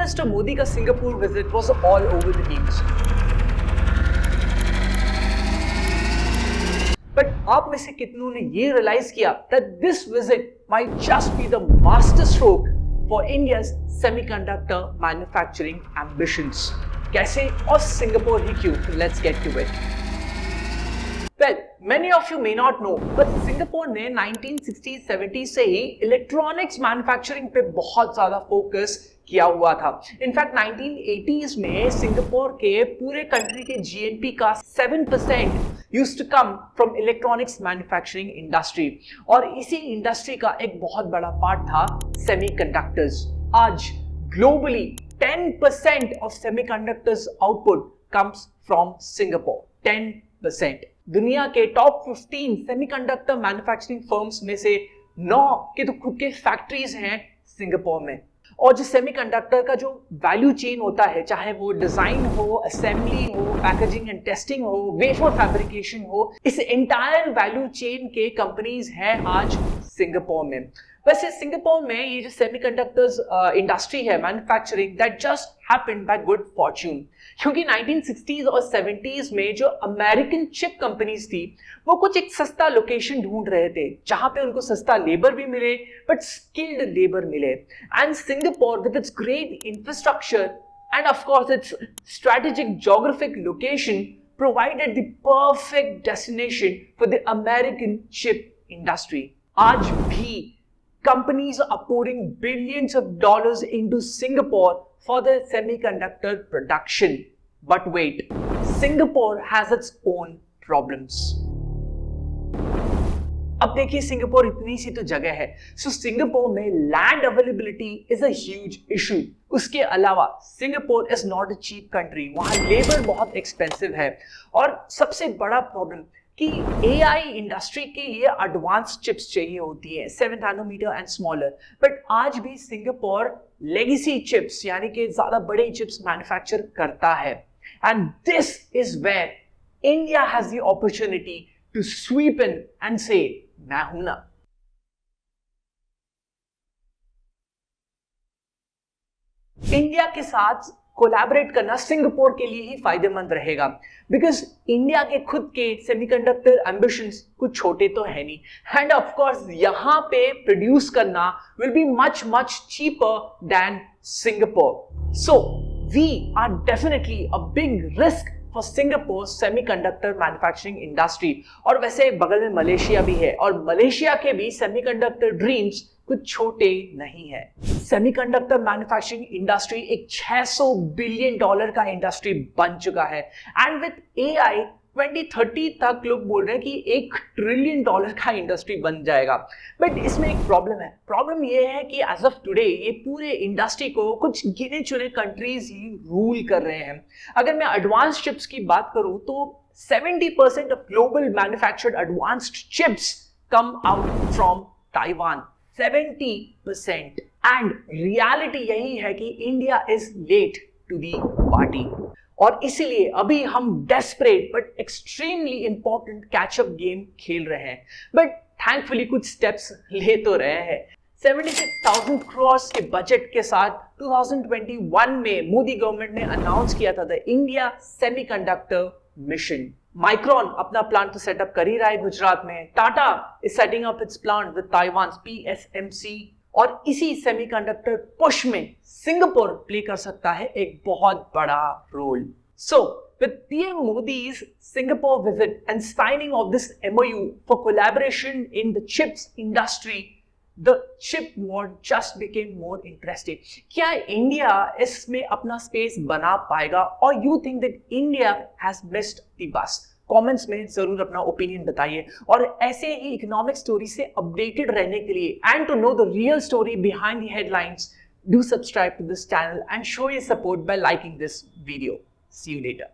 Minister Modi का Singapore visit was all over the news. But आप में से कितनों ने ये realize किया that this visit might just be the masterstroke for India's semiconductor manufacturing ambitions? कैसे और सिंगापुर ही क्यों? Let's get to it. Well, many of you may not know, but Singapore ने 1960-70 से ही इलेक्ट्रॉनिक्स मैन्युफैक्चरिंग पे बहुत ज़्यादा फोकस किया हुआ था. इनफैक्ट 1980s में सिंगापुर के पूरे कंट्री के जीएनपी का 7% used to come from electronics manufacturing industry, और इसी इंडस्ट्री का एक बहुत बड़ा पार्ट था सेमीकंडक्टर्स. आज globally 10% of semiconductors output comes from Singapore. 10%. दुनिया के टॉप 15 सेमीकंडक्टर मैन्युफैक्चरिंग फर्म्स में से 9 के तो खुद के फैक्ट्रीज हैं सिंगापुर में. और जो सेमीकंडक्टर का जो वैल्यू चेन होता है, चाहे वो डिजाइन हो, असेंबली हो, पैकेजिंग एंड टेस्टिंग हो, वेफर फैब्रिकेशन हो, इस एंटायर वैल्यू चेन के कंपनीज हैं आज सिंगापुर में. वैसे सिंगापुर में ये जो सेमीकंडक्टर्स इंडस्ट्री है manufacturing, that just happened bye good Fortune, क्योंकि 1960s और 70s में जो अमेरिकन चिप कंपनीज थी वो कुछ एक सस्ता लोकेशन ढूंढ रहे थे जहां पे उनको सस्ता लेबर भी मिले बट स्किल्ड लेबर मिले. And Singapore with its great infrastructure end of course it's strategic geographic location provided the perfect destination for the American chip industry. आज भी companies are pouring billions of dollars into Singapore for their semiconductor production. But wait, Singapore has its own problems. अब देखिए Singapore इतनी सी तो जगह है, so Singapore में land availability is a huge issue. उसके अलावा Singapore is not a cheap country, वहां लेबर बहुत एक्सपेंसिव है, और सबसे बड़ा प्रॉब्लम कि एआई इंडस्ट्री के लिए एडवांस चिप्स चाहिए होती है, 7 नैनोमीटर एंड स्मॉलर. बट आज भी सिंगापुर लेगेसी चिप्स यानी कि ज्यादा बड़े चिप्स मैन्युफैक्चर करता है. And this is where India has the opportunity to sweep in and से मैं हूं ना. इंडिया के साथ कोलैबोरेट करना सिंगापुर के लिए ही फायदेमंद रहेगा, बिकॉज इंडिया के खुद के सेमीकंडक्टर एम्बिशंस कुछ छोटे तो है नहीं, एंड ऑफ कोर्स यहां पे प्रोड्यूस करना will be much cheaper than Singapore. So we are definitely a big risk for Singapore semiconductor manufacturing industry. और वैसे बगल में मलेशिया भी है, और मलेशिया के भी सेमीकंडक्टर ड्रीम्स कुछ छोटे नहीं है. सेमीकंडक्टर मैन्युफैक्चरिंग इंडस्ट्री एक $600 बिलियन का इंडस्ट्री बन चुका है, एंड विद एआई 2030 तक लोग बोल रहे हैं कि $1 ट्रिलियन का इंडस्ट्री बन जाएगा. बट इसमें एक प्रॉब्लम है. प्रॉब्लम ये है कि एज ऑफ टुडे ये पूरे इंडस्ट्री को कुछ गिने चुने कंट्रीज ही रूल कर रहे हैं. अगर मैं एडवांस चिप्स की बात करूं तो 70% of global manufactured advanced chips come out from Taiwan. 70%. And reality यही है कि India is late to the party, और इसीलिए अभी हम desperate but extremely important catch up game खेल रहे हैं. बट थैंकफुली कुछ स्टेप्स ले तो रहे हैं. 76,000 करोड़ के बजट के साथ 2021 में मोदी गवर्नमेंट ने अनाउंस किया था the India semiconductor mission. Micron अपना प्लांट तो सेटअप कर ही रहा है गुजरात में. Tata is setting up its plant with Taiwan PSMC, और इसी सेमीकंडक्टर पुश में सिंगापुर प्ले कर सकता है एक बहुत बड़ा role. So with PM Modi's Singapore visit and signing of this MOU for collaboration in the chips industry, the chip war just became more interesting. क्या इंडिया इसमें अपना स्पेस बना पाएगा, और you think that India has missed the bus? Comments में जरूर अपना opinion बताइए, और ऐसे ही इकोनॉमिक स्टोरी से अपडेटेड रहने के लिए and to know the real story behind the headlines, do subscribe to this channel and show your support by liking this video. See you later.